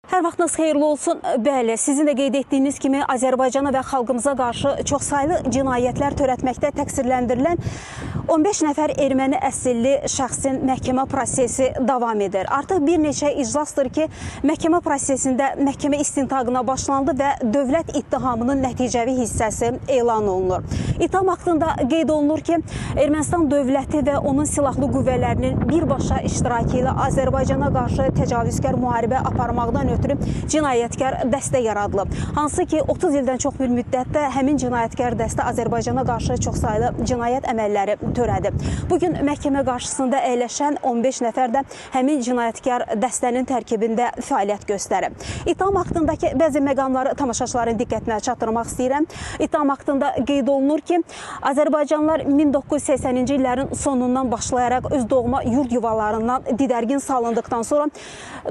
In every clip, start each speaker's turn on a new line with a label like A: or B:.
A: Hər vaxtınız xeyirli olsun. Bəli, sizin də qeyd etdiyiniz kimi Azərbaycana və xalqımıza qarşı çoxsaylı cinayətlər törətməkdə təqsirləndirilən 15 nəfər erməni əsilli şəxsin məhkəmə prosesi davam edir. Artıq bir neçə iclasdır ki, məhkəmə prosesində məhkəmə istintaqına başlandı və dövlət ittihamının nəticəvi hissəsi elan olunur. İttiham haqqında qeyd olunur ki, Ermənistan dövləti və onun silahlı qüvvələrinin birbaşa iştirakı ilə Azərbaycana qarşı təcavüzkar müharibə aparmaqdan ötürü cinayətkar dəstə yaradılıb. Hansı ki, 30 ildən çox bir müddətdə həmin cinayətkar dəstə Azərbaycana qarşı çoxsaylı cinayət əməlləri törədib. Bugün məhkəmə qarşısında əyləşən 15 nəfər də həmin cinayətkar dəstənin tərkibində fəaliyyət göstərib. İttiham haqqındakı bəzi məqamları tamaşaçıların diqqətinə çatdırmaq istəyirəm. İttiham haqqında qeyd olunur ki, Azərbaycanlılar 1980-ci illərin sonundan başlayaraq öz doğma yurd yuvalarından didərgin salındıqdan sonra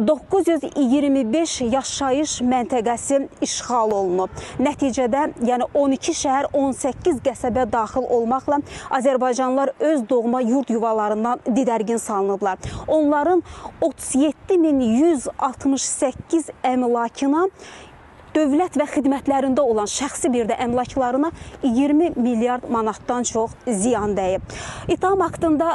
A: 925 yaşayış məntəqəsi işğal olunub. Nəticədə, yəni 12 şəhər, 18 qəsəbə daxil olmaqla Azərbaycanlılar öz doğma yurd yuvalarından didərgin salınıblar. Onların 37.168 əmlakına dövlət və xidmətlərində olan şəxsi bir də əmlaklarına 20 milyard manatdan çox ziyan dəyib. İttiham haqqında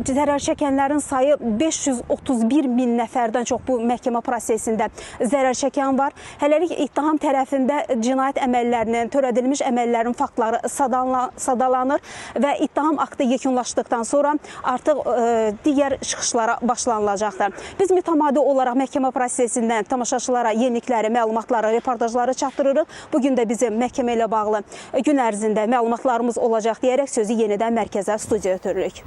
A: zərər çəkənlərin sayı 531 min nəfərdən çox bu məhkəmə prosesində zərər çəkən var. Hələlik ittiham tərəfində cinayət əməllərinin, törədilmiş əməllərin faktları sadalanır və ittiham aktı yekunlaşdıqdan sonra artıq digər çıxışlara başlanılacaqdır. Biz mütəmadi olaraq məhkəmə prosesindən tamaşaçılara yenilikləri, məlumatları, reportajları çatdırırıq. Bugün də bizim məhkəmə ilə bağlı gün ərzində məlumatlarımız olacaq deyərək sözü yenidən mərkəzə, studiyaya ötürürük.